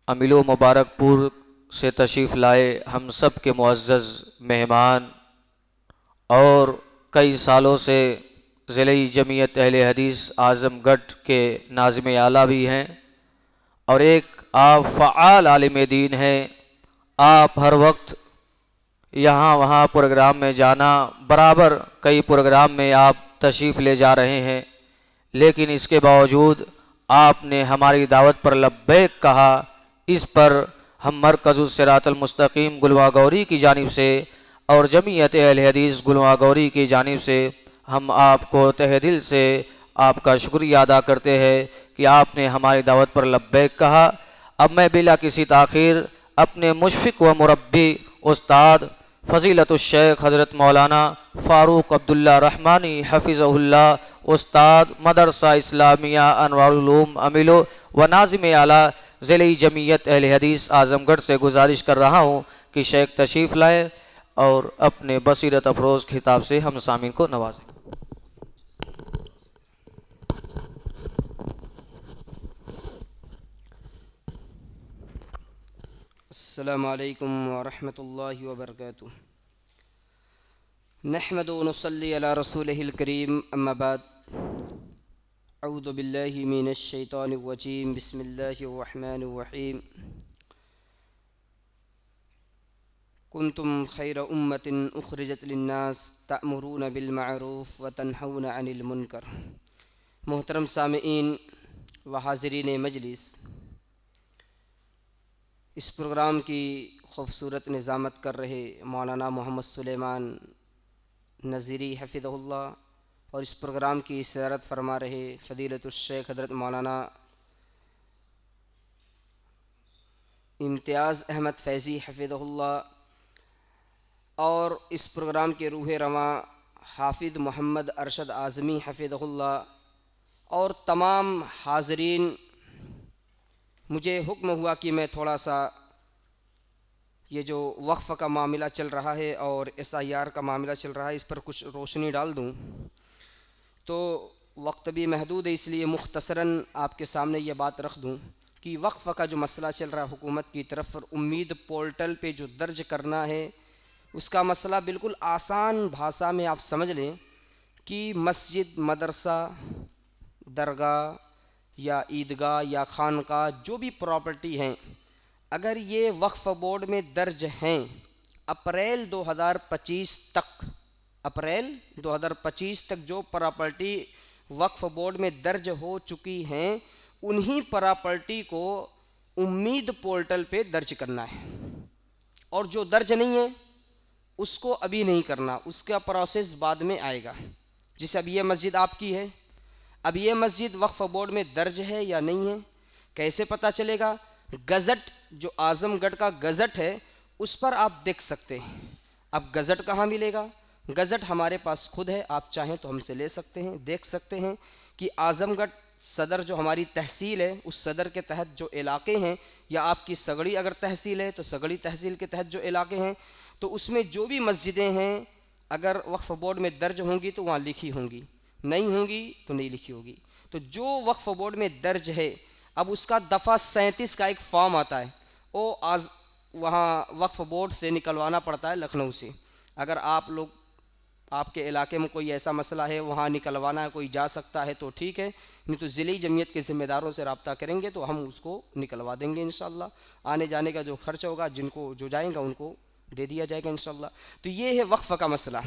अमीलो मुबारकपुर से तशरीफ़ लाए हम सब के मुअज़्ज़ज़ मेहमान और कई सालों से ज़िले जमीयत अहले हदीस आज़मगढ़ के नाज़िम आला भी हैं और एक आप फ़आल आलिम दीन हैं। आप हर वक्त यहाँ वहाँ प्रोग्राम में जाना, बराबर कई प्रोग्राम में आप तशरीफ़ ले जा रहे हैं, लेकिन इसके बावजूद आपने हमारी दावत पर लब्बैक कहा। इस पर हम मरकज़ुस सिरातल मुस्तकीम गुलवा गौरी की जानिब से और जमीयत अहले हदीस गुलवा गौरी की जानिब से हम आपको तहे दिल से आपका शुक्रिया अदा करते हैं कि आपने हमारी दावत पर लब्बैक कहा। अब मैं बिला किसी ताख़ीर अपने मुशफ़िक़ व मुरब्बी उस्ताद फ़ज़ीलतुश्शैख़ हज़रत मौलाना फ़ारूक अब्दुल्ला रहमानी हफ़िज़हुल्लाह उस्ताद मदरसा इस्लामिया अनवारुल उलूम अमीलो व नाज़िम आला ज़िले जमीयत अहले हदीस आज़मगढ़ से गुजारिश कर रहा हूँ कि शेख तशरीफ़ लाएँ और अपने बसीरत अफरोज़ खिताब से हम सामीन को नवाजें। अस्सलामु अलैकुम वरहमतुल्लाहि वबरकातुहू। नहमदु व नुसल्ली अला रसूलिहिल करीम, अम्मा बाद। अऊज़ु बिल्लाहि मिनश शैतानिर रजीम, बिस्मिल्लाहिर रहमानिर रहीम। कुंतुम खैर उम्मतिन उखरिजत लिन्नास तअमुरूना बिल मअरूफ व तनहौना अनिल मुनकर। मोहतरम सामीईन व हाज़िरीन मजलिस, इस प्रोग्राम की खूबसूरत निज़ामत कर रहे मौलाना मोहम्मद सुलेमान नज़ीरी हफ़िज़हुल्लाह और इस प्रोग्राम की सदारत फरमा रहे फ़दीलतुश्शैख़ हज़रत मौलाना इम्तियाज़ अहमद फ़ैज़ी हफ़िज़हुल्लाह और इस प्रोग्राम के रूह रवां हाफिज़ मोहम्मद अरशद आज़मी हफ़िज़हुल्लाह और तमाम हाज़रीन, मुझे हुक्म हुआ कि मैं थोड़ा सा ये जो वक्फ़ का मामला चल रहा है और SIR का मामला चल रहा है, इस पर कुछ रोशनी डाल दूँ। तो वक्त भी महदूद है, इसलिए मुख्तसरन आपके सामने ये बात रख दूँ कि वक्फ़ का जो मसला चल रहा है हुकूमत की तरफ, और उम्मीद पोर्टल पे जो दर्ज करना है उसका मसला बिल्कुल आसान भाषा में आप समझ लें कि मस्जिद, मदरसा, दरगाह या ईदगाह या खानका जो भी प्रॉपर्टी हैं, अगर ये वक्फ़ बोर्ड में दर्ज हैं अप्रैल 2025 तक जो प्रॉपर्टी वक्फ़ बोर्ड में दर्ज हो चुकी हैं, उन्हीं प्रॉपर्टी को उम्मीद पोर्टल पे दर्ज करना है। और जो दर्ज नहीं है उसको अभी नहीं करना, उसका प्रोसेस बाद में आएगा। जैसे अब ये मस्जिद आपकी है, अब ये मस्जिद वक्फ़ बोर्ड में दर्ज है या नहीं है, कैसे पता चलेगा? गज़ट, जो आज़मगढ़ का गज़ट है उस पर आप देख सकते हैं। अब गज़ट कहाँ मिलेगा? गज़ट हमारे पास खुद है, आप चाहें तो हमसे ले सकते हैं। देख सकते हैं कि आज़मगढ़ सदर जो हमारी तहसील है, उस सदर के तहत जो इलाके हैं, या आपकी सगड़ी अगर तहसील है तो सगड़ी तहसील के तहत जो इलाके हैं, तो उसमें जो भी मस्जिदें हैं अगर वक्फ़ बोर्ड में दर्ज होंगी तो वहाँ लिखी होंगी, नहीं होंगी तो नहीं लिखी होगी। तो जो वक्फ़ बोर्ड में दर्ज है, अब उसका दफ़ा 37 का एक फॉर्म आता है, वो आज वहाँ वक्फ़ बोर्ड से निकलवाना पड़ता है, लखनऊ से। अगर आप लोग, आपके इलाके में कोई ऐसा मसला है वहाँ निकलवाना है, कोई जा सकता है तो ठीक है, नहीं तो ज़िले जमीयत के ज़िम्मेदारों से रब्ता करेंगे तो हम उसको निकलवा देंगे इंशाअल्लाह। आने जाने का जो खर्च होगा, जिनको जो जाएगा उनको दे दिया जाएगा इंशाअल्लाह। तो ये है वक्फ़ का मसला,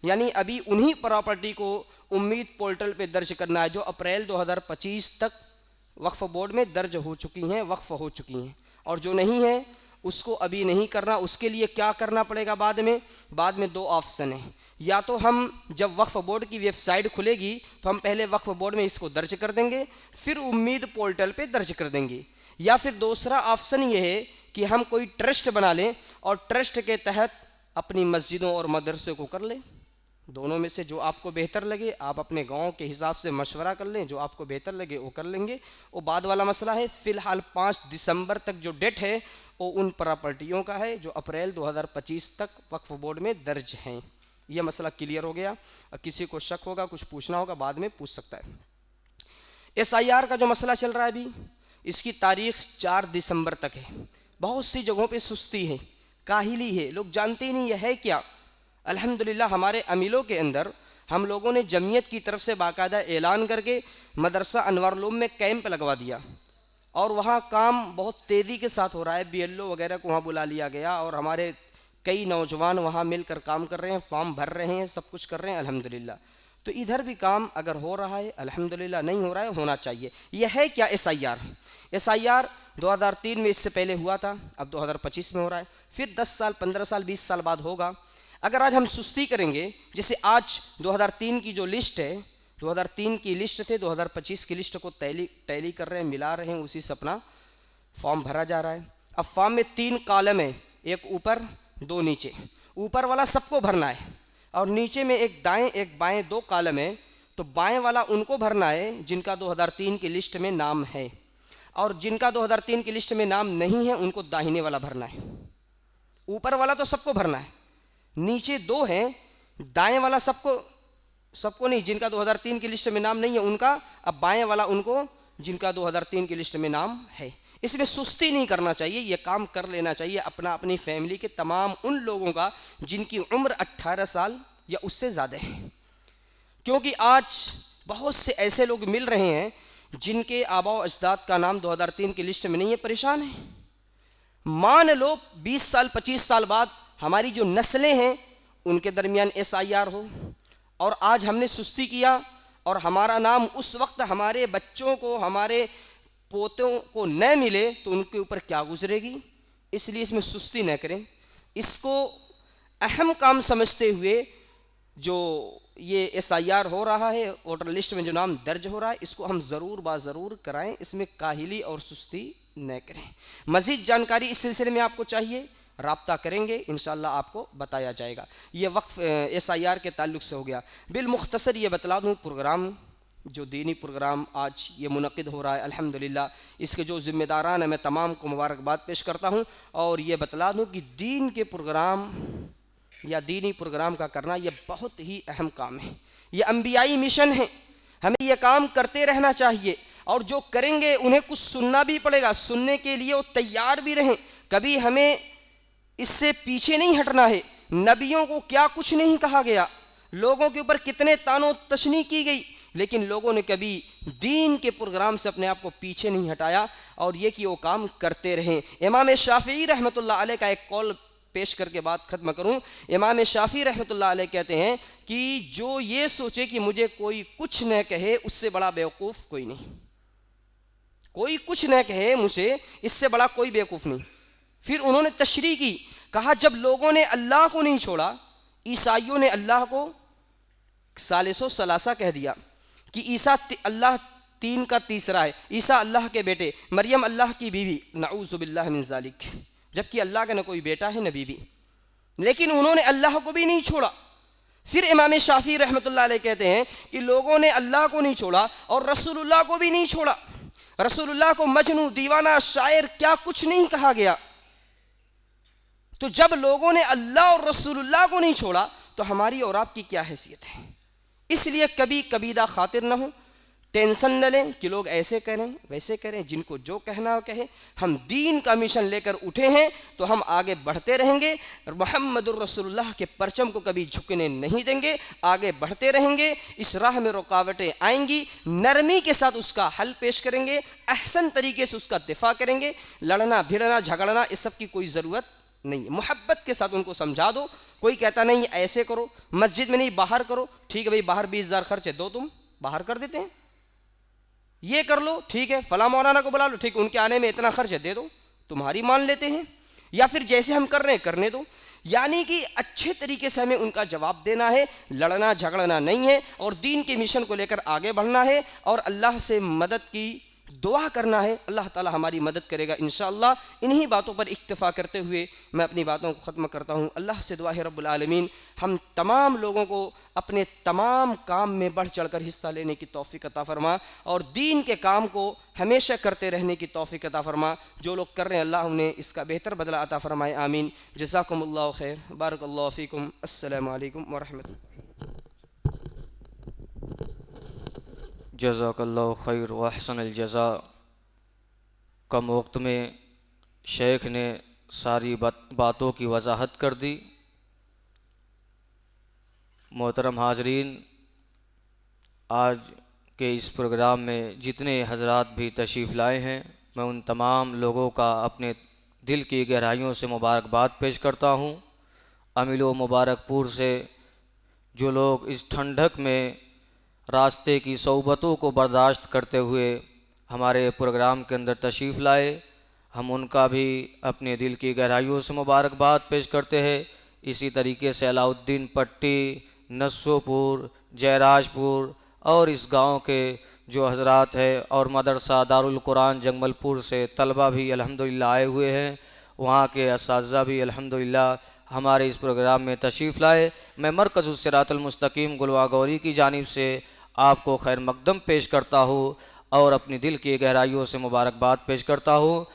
यानी अभी उन्हीं प्रॉपर्टी को उम्मीद पोर्टल पे दर्ज करना है जो अप्रैल 2025 तक वक्फ़ बोर्ड में दर्ज हो चुकी हैं, वक्फ़ हो चुकी हैं। और जो नहीं है उसको अभी नहीं करना। उसके लिए क्या करना पड़ेगा? बाद में दो ऑप्शन है, या तो हम जब वक्फ़ बोर्ड की वेबसाइट खुलेगी तो हम पहले वक्फ़ बोर्ड में इसको दर्ज कर देंगे, फिर उम्मीद पोर्टल पे दर्ज कर देंगे, या फिर दूसरा ऑप्शन ये है कि हम कोई ट्रस्ट बना लें और ट्रस्ट के तहत अपनी मस्जिदों और मदरसे को कर लें। दोनों में से जो आपको बेहतर लगे, आप अपने गांव के हिसाब से मशवरा कर लें, जो आपको बेहतर लगे वो कर लेंगे। वो बाद वाला मसला है। फ़िलहाल 5 दिसंबर तक जो डेट है वो उन प्रॉपर्टियों का है जो अप्रैल 2025 तक वक्फ़ बोर्ड में दर्ज हैं। यह मसला क्लियर हो गया। अब किसी को शक होगा, कुछ पूछना होगा, बाद में पूछ सकता है। SIR का जो मसला चल रहा है अभी, इसकी तारीख़ 4 दिसंबर तक है। बहुत सी जगहों पे सुस्ती है, काहिली है, लोग जानते ही नहीं यह है क्या। अल्हम्दुलिल्लाह हमारे अमीलों के अंदर हम लोगों ने जमीयत की तरफ से बाकायदा ऐलान करके मदरसा अनवारुल उलूम में कैंप लगवा दिया और वहाँ काम बहुत तेज़ी के साथ हो रहा है। BLO वगैरह को वहाँ बुला लिया गया और हमारे कई नौजवान वहाँ मिलकर काम कर रहे हैं, फॉर्म भर रहे हैं, सब कुछ कर रहे हैं अल्हम्दुलिल्लाह। तो इधर भी काम अगर हो रहा है अल्हम्दुलिल्लाह, नहीं हो रहा है होना चाहिए। यह है क्या SIR 2003 में इससे पहले हुआ था, अब 2025 में हो रहा है, फिर 10 साल 15 साल 20 साल बाद होगा। अगर आज हम सुस्ती करेंगे, जैसे आज 2003 की जो लिस्ट है, 2003 की लिस्ट से 2025 की लिस्ट को टैली कर रहे हैं, मिला रहे हैं, उसी से अपना फॉर्म भरा जा रहा है। अब फॉर्म में 3 कॉलम है, एक ऊपर 2 नीचे। ऊपर वाला सबको भरना है और नीचे में एक दाएं एक बाएं 2 कॉलम है, तो बाएं वाला उनको भरना है जिनका 2003 की लिस्ट में नाम है, और जिनका 2003 की लिस्ट में नाम नहीं है उनको दाहिने वाला भरना है। ऊपर वाला तो सबको भरना है, नीचे 2 हैं, दाएं वाला सबको नहीं, जिनका 2003 की लिस्ट में नाम नहीं है उनका, अब बाएं वाला उनको जिनका 2003 की लिस्ट में नाम है। इसमें सुस्ती नहीं करना चाहिए, ये काम कर लेना चाहिए अपनी फैमिली के तमाम उन लोगों का जिनकी उम्र 18 साल या उससे ज़्यादा है। क्योंकि आज बहुत से ऐसे लोग मिल रहे हैं जिनके आबा व अजदाद का नाम 2003 की लिस्ट में नहीं है, परेशान है। मान लो 20 साल 25 साल बाद हमारी जो नस्लें हैं उनके दरमियान SIR हो और आज हमने सुस्ती किया और हमारा नाम उस वक्त हमारे बच्चों को, हमारे पोतों को न मिले तो उनके ऊपर क्या गुजरेगी। इसलिए इसमें सुस्ती न करें, इसको अहम काम समझते हुए जो ये SIR हो रहा है, वोटर लिस्ट में जो नाम दर्ज हो रहा है, इसको हम ज़रूर बाज़रूर कराएं, इसमें काहिली और सुस्ती न करें। मज़ीद जानकारी इस सिलसिले में आपको चाहिए, राब्ता करेंगे, इंशाअल्लाह आपको बताया जाएगा। ये वक्फ SIR के ताल्लुक़ से हो गया। बिलमुख्तसर ये बतला दूँ, प्रोग्राम जो दीनी प्रोग्राम आज ये मुनक़िद हो रहा है अल्हम्दुलिल्लाह, इसके जो ज़िम्मेदारान हैं मैं तमाम को मुबारकबाद पेश करता हूँ। और ये बतला दूँ कि दीन के प्रोग्राम या दीनी प्रोग्राम का करना ये बहुत ही अहम काम है, ये अंबियाई मिशन है, हमें ये काम करते रहना चाहिए। और जो करेंगे उन्हें कुछ सुनना भी पड़ेगा, सुनने के लिए वो तैयार भी रहें। कभी हमें इससे पीछे नहीं हटना है। नबियों को क्या कुछ नहीं कहा गया, लोगों के ऊपर कितने तानो तशनी की गई, लेकिन लोगों ने कभी दीन के प्रोग्राम से अपने आप को पीछे नहीं हटाया और ये कि वो काम करते रहें। इमाम शाफ़िई रहमतुल्लाह अलैह का एक कौल पेश करके बात ख़त्म करूं। इमाम शाफ़िई रहमतुल्लाह अलैह कहते हैं कि जो ये सोचे कि मुझे कोई कुछ न कहे उससे बड़ा बेवकूफ़ कोई नहीं। कोई कुछ न कहे मुझे, इससे बड़ा कोई बेवकूफ़ नहीं। फिर उन्होंने तशरीह की, कहा जब लोगों ने अल्लाह को नहीं छोड़ा, ईसाइयों ने अल्लाह को सालिसो सलासा कह दिया कि ईसा अल्लाह 3 का तीसरा है, ईसा अल्लाह के बेटे, मरियम अल्लाह की बीवी, नऊज़ु बिल्लाहि मिन ज़ालिक, जबकि अल्लाह का न कोई बेटा है न बीवी, लेकिन उन्होंने अल्लाह को भी नहीं छोड़ा। फिर इमाम शाफ़ी रहमतुल्लाह अलैह कहते हैं कि लोगों ने अल्लाह को नहीं छोड़ा और रसूलुल्लाह को भी नहीं छोड़ा। रसूलुल्लाह को मजनू, दीवाना, शायर क्या कुछ नहीं कहा गया। तो जब लोगों ने अल्लाह और रसूलुल्लाह को नहीं छोड़ा तो हमारी और आपकी क्या हैसियत है। इसलिए कभी कबीदा खातिर न हो, टेंशन न लें कि लोग ऐसे करें वैसे करें, जिनको जो कहना हो कहे। हम दीन का मिशन लेकर उठे हैं तो हम आगे बढ़ते रहेंगे, मुहम्मदुर रसूलुल्लाह के परचम को कभी झुकने नहीं देंगे, आगे बढ़ते रहेंगे। इस राह में रुकावटें आएंगी, नरमी के साथ उसका हल पेश करेंगे, अहसन तरीके से उसका दिफा करेंगे। लड़ना भिड़ना झगड़ना इस सब की कोई ज़रूरत नहीं है, मोहब्बत के साथ उनको समझा दो। कोई कहता नहीं ऐसे करो, मस्जिद में नहीं बाहर करो, ठीक है भाई बाहर 20,000 खर्च है, दो तुम बाहर कर देते हैं। ये कर लो, ठीक है फला मौलाना को बुला लो, ठीक है उनके आने में इतना खर्च है, दे दो, तुम्हारी मान लेते हैं, या फिर जैसे हम कर रहे हैं करने दो। यानी कि अच्छे तरीके से हमें उनका जवाब देना है, लड़ना झगड़ना नहीं है, और दीन के मिशन को लेकर आगे बढ़ना है और अल्लाह से मदद की दुआ करना है। अल्लाह ताला हमारी मदद करेगा इंशाअल्लाह। इन्हीं बातों पर इक्तफ़ा करते हुए मैं अपनी बातों को ख़त्म करता हूँ। अल्लाह से दुआ है रब्बुल आलमीन हम तमाम लोगों को अपने तमाम काम में बढ़ चढ़कर हिस्सा लेने की तौफ़ीक़ अता फ़रमा और दीन के काम को हमेशा करते रहने की तौफ़ीक़ अता फ़रमा। जो लोग कर रहे हैं अल्लाह उन्हें इसका बेहतर बदला अता फ़रमाए, आमीन। जज़ाकुमुल्लाहु खैर, बारकल्लाहु फ़ीकुम, अस्सलामु अलैकुम व रहमतुल्लाह। जज़ाकल्लाहु खैर व अहसनल जज़ा। कम वक्त में शेख ने सारी बातों की वजाहत कर दी। मोहतरम हाजरीन, आज के इस प्रोग्राम में जितने हजरात भी तशरीफ़ लाए हैं, मैं उन तमाम लोगों का अपने दिल की गहराइयों से मुबारकबाद पेश करता हूँ। अमिलो मुबारकपुर से जो लोग इस ठंडक में रास्ते की सोबतों को बर्दाश्त करते हुए हमारे प्रोग्राम के अंदर तशरीफ़ लाए, हम उनका भी अपने दिल की गहराइयों से मुबारकबाद पेश करते हैं। इसी तरीके से अलाउद्दीन पट्टी, नस्सोपुर, जयराजपुर और इस गांव के जो हजरात हैं और मदरसा दारुल कुरान जंगमलपुर से तलबा भी अल्हम्दुलिल्लाह आए हुए हैं, वहाँ के असातिज़ा भी अल्हम्दुलिल्लाह हमारे इस प्रोग्राम में तशरीफ़ लाए। मैं मरकज़ुस सिरातुल मुस्तकीम गुलवा गौरी की जानिब से आपको खैर मकदम पेश करता हूँ और अपनी दिल की गहराइयों से मुबारकबाद पेश करता हूँ।